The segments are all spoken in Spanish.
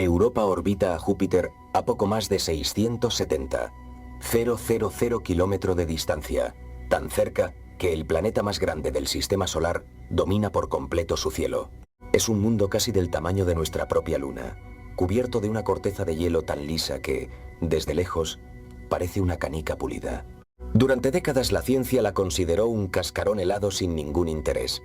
Europa orbita a Júpiter a poco más de 670,000 kilómetros de distancia, tan cerca que el planeta más grande del sistema solar domina por completo su cielo. Es un mundo casi del tamaño de nuestra propia luna, cubierto de una corteza de hielo tan lisa que, desde lejos, parece una canica pulida. Durante décadas la ciencia la consideró un cascarón helado sin ningún interés.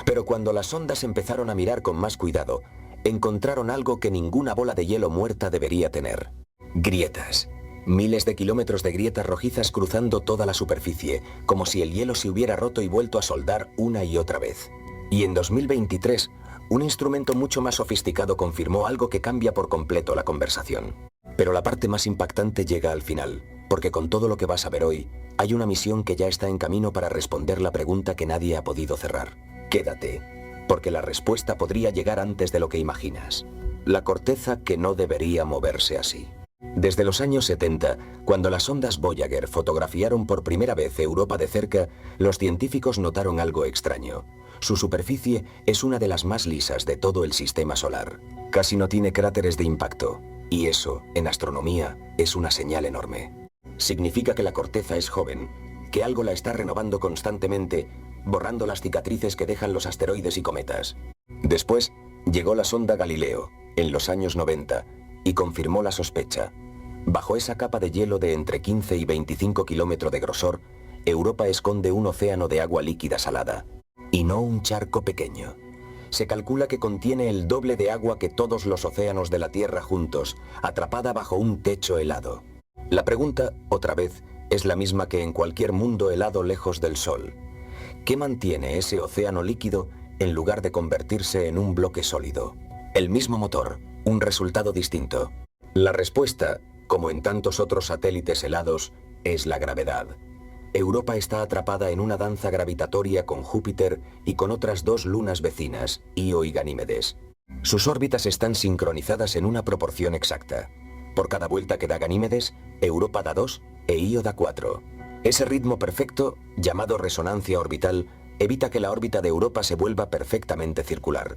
Pero cuando las sondas empezaron a mirar con más cuidado, encontraron algo que ninguna bola de hielo muerta debería tener: grietas. Miles de kilómetros de grietas rojizas cruzando toda la superficie, como si el hielo se hubiera roto y vuelto a soldar una y otra vez. Y en 2023, un instrumento mucho más sofisticado confirmó algo que cambia por completo la conversación. Pero la parte más impactante llega al final, porque con todo lo que vas a ver hoy, hay una misión que ya está en camino para responder la pregunta que nadie ha podido cerrar. Quédate, porque la respuesta podría llegar antes de lo que imaginas. La corteza que no debería moverse así. Desde los años 70, cuando las sondas Voyager fotografiaron por primera vez Europa de cerca, los científicos notaron algo extraño. Su superficie es una de las más lisas de todo el sistema solar. Casi no tiene cráteres de impacto, y eso, en astronomía, es una señal enorme. Significa que la corteza es joven, que algo la está renovando constantemente, borrando las cicatrices que dejan los asteroides y cometas. Después, llegó la sonda Galileo, en los años 90, y confirmó la sospecha. Bajo esa capa de hielo de entre 15 y 25 kilómetros de grosor, Europa esconde un océano de agua líquida salada, y no un charco pequeño. Se calcula que contiene el doble de agua que todos los océanos de la Tierra juntos, atrapada bajo un techo helado. La pregunta, otra vez, es la misma que en cualquier mundo helado lejos del Sol. ¿Qué mantiene ese océano líquido en lugar de convertirse en un bloque sólido? El mismo motor, un resultado distinto. La respuesta, como en tantos otros satélites helados, es la gravedad. Europa está atrapada en una danza gravitatoria con Júpiter y con otras dos lunas vecinas, Io y Ganímedes. Sus órbitas están sincronizadas en una proporción exacta. Por cada vuelta que da Ganímedes, Europa da 2 e Io da 4. Ese ritmo perfecto, llamado resonancia orbital, evita que la órbita de Europa se vuelva perfectamente circular.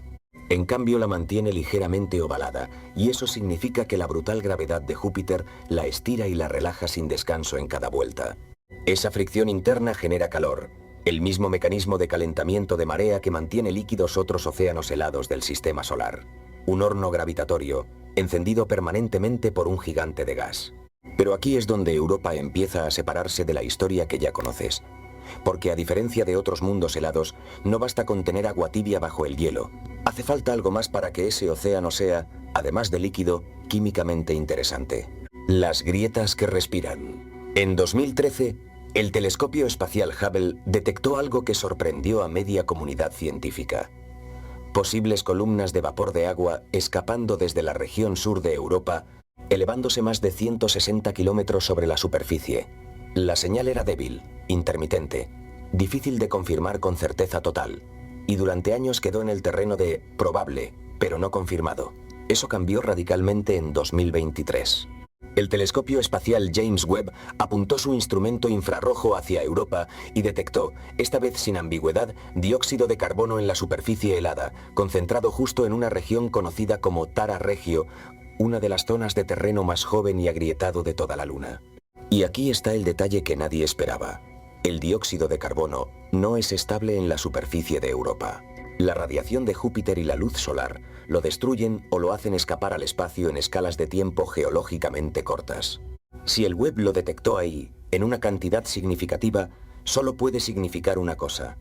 En cambio, la mantiene ligeramente ovalada, y eso significa que la brutal gravedad de Júpiter la estira y la relaja sin descanso en cada vuelta. Esa fricción interna genera calor, el mismo mecanismo de calentamiento de marea que mantiene líquidos otros océanos helados del sistema solar. Un horno gravitatorio, encendido permanentemente por un gigante de gas. Pero aquí es donde Europa empieza a separarse de la historia que ya conoces. Porque a diferencia de otros mundos helados, no basta con tener agua tibia bajo el hielo. Hace falta algo más para que ese océano sea, además de líquido, químicamente interesante. Las grietas que respiran. En 2013, el telescopio espacial Hubble detectó algo que sorprendió a media comunidad científica. Posibles columnas de vapor de agua escapando desde la región sur de Europa, elevándose más de 160 kilómetros sobre la superficie. La señal era débil, intermitente, difícil de confirmar con certeza total, y durante años quedó en el terreno de probable, pero no confirmado. Eso cambió radicalmente en 2023. El telescopio espacial James Webb apuntó su instrumento infrarrojo hacia Europa y detectó, esta vez sin ambigüedad, dióxido de carbono en la superficie helada, concentrado justo en una región conocida como Tara Regio, una de las zonas de terreno más joven y agrietado de toda la Luna. Y aquí está el detalle que nadie esperaba. El dióxido de carbono no es estable en la superficie de Europa. La radiación de Júpiter y la luz solar lo destruyen o lo hacen escapar al espacio en escalas de tiempo geológicamente cortas. Si el Webb lo detectó ahí, en una cantidad significativa, solo puede significar una cosa.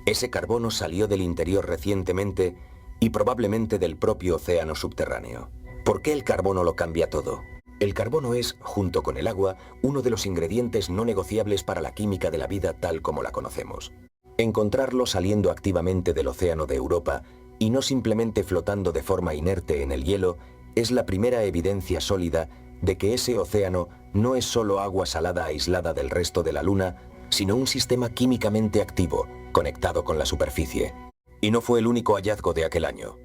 Ese carbono salió del interior recientemente y probablemente del propio océano subterráneo. ¿Por qué el carbono lo cambia todo? El carbono es, junto con el agua, uno de los ingredientes no negociables para la química de la vida tal como la conocemos. Encontrarlo saliendo activamente del océano de Europa y no simplemente flotando de forma inerte en el hielo es la primera evidencia sólida de que ese océano no es solo agua salada aislada del resto de la Luna, sino un sistema químicamente activo, conectado con la superficie. Y no fue el único hallazgo de aquel año.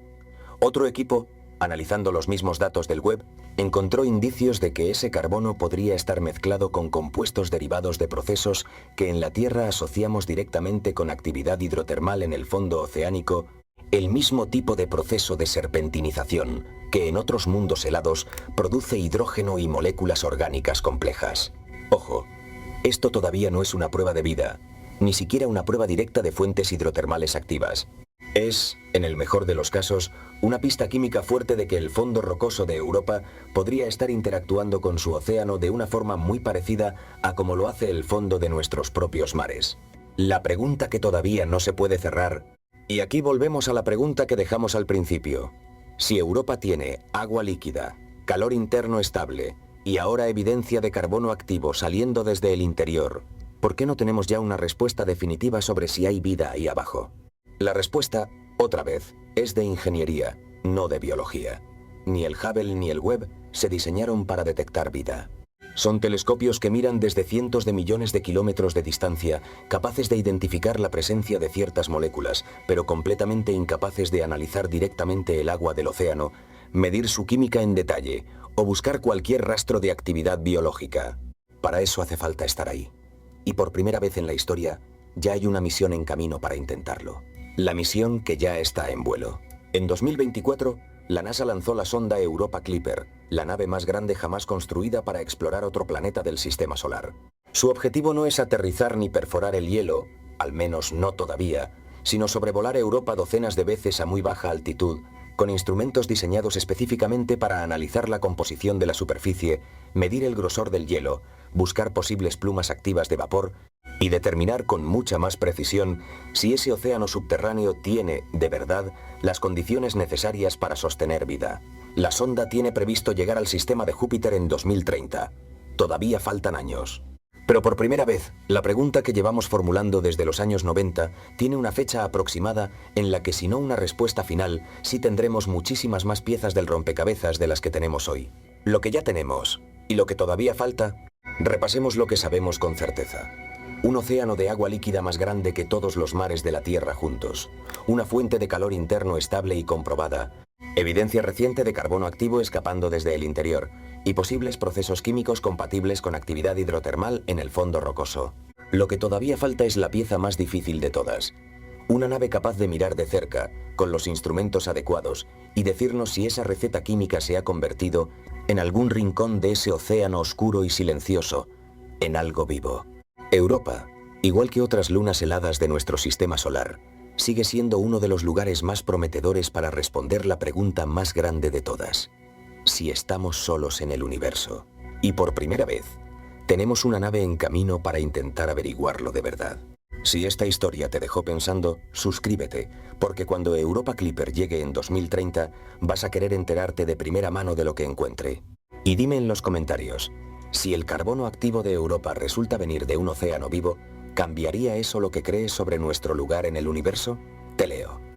Otro equipo, analizando los mismos datos del Webb, encontró indicios de que ese carbono podría estar mezclado con compuestos derivados de procesos que en la Tierra asociamos directamente con actividad hidrotermal en el fondo oceánico, el mismo tipo de proceso de serpentinización, que en otros mundos helados produce hidrógeno y moléculas orgánicas complejas. Ojo, esto todavía no es una prueba de vida, ni siquiera una prueba directa de fuentes hidrotermales activas. Es, en el mejor de los casos, una pista química fuerte de que el fondo rocoso de Europa podría estar interactuando con su océano de una forma muy parecida a como lo hace el fondo de nuestros propios mares. La pregunta que todavía no se puede cerrar, y aquí volvemos a la pregunta que dejamos al principio. Si Europa tiene agua líquida, calor interno estable y ahora evidencia de carbono activo saliendo desde el interior, ¿por qué no tenemos ya una respuesta definitiva sobre si hay vida ahí abajo? La respuesta, otra vez, es de ingeniería, no de biología. Ni el Hubble ni el Webb se diseñaron para detectar vida. Son telescopios que miran desde cientos de millones de kilómetros de distancia, capaces de identificar la presencia de ciertas moléculas, pero completamente incapaces de analizar directamente el agua del océano, medir su química en detalle o buscar cualquier rastro de actividad biológica. Para eso hace falta estar ahí. Y por primera vez en la historia, ya hay una misión en camino para intentarlo. La misión que ya está en vuelo. En 2024, la NASA lanzó la sonda Europa Clipper, la nave más grande jamás construida para explorar otro planeta del sistema solar. Su objetivo no es aterrizar ni perforar el hielo, al menos no todavía, sino sobrevolar Europa docenas de veces a muy baja altitud, con instrumentos diseñados específicamente para analizar la composición de la superficie, medir el grosor del hielo, buscar posibles plumas activas de vapor y determinar con mucha más precisión si ese océano subterráneo tiene, de verdad, las condiciones necesarias para sostener vida. La sonda tiene previsto llegar al sistema de Júpiter en 2030. Todavía faltan años. Pero por primera vez, la pregunta que llevamos formulando desde los años 90 tiene una fecha aproximada en la que, si no una respuesta final, sí tendremos muchísimas más piezas del rompecabezas de las que tenemos hoy. Lo que ya tenemos, y lo que todavía falta, repasemos lo que sabemos con certeza. Un océano de agua líquida más grande que todos los mares de la Tierra juntos. Una fuente de calor interno estable y comprobada. Evidencia reciente de carbono activo escapando desde el interior. Y posibles procesos químicos compatibles con actividad hidrotermal en el fondo rocoso. Lo que todavía falta es la pieza más difícil de todas. Una nave capaz de mirar de cerca, con los instrumentos adecuados, y decirnos si esa receta química se ha convertido en algún rincón de ese océano oscuro y silencioso, en algo vivo. Europa, igual que otras lunas heladas de nuestro sistema solar, sigue siendo uno de los lugares más prometedores para responder la pregunta más grande de todas. Si estamos solos en el universo. Y por primera vez, tenemos una nave en camino para intentar averiguarlo de verdad. Si esta historia te dejó pensando, suscríbete, porque cuando Europa Clipper llegue en 2030, vas a querer enterarte de primera mano de lo que encuentre. Y dime en los comentarios, si el carbono activo de Europa resulta venir de un océano vivo, ¿cambiaría eso lo que crees sobre nuestro lugar en el universo? Te leo.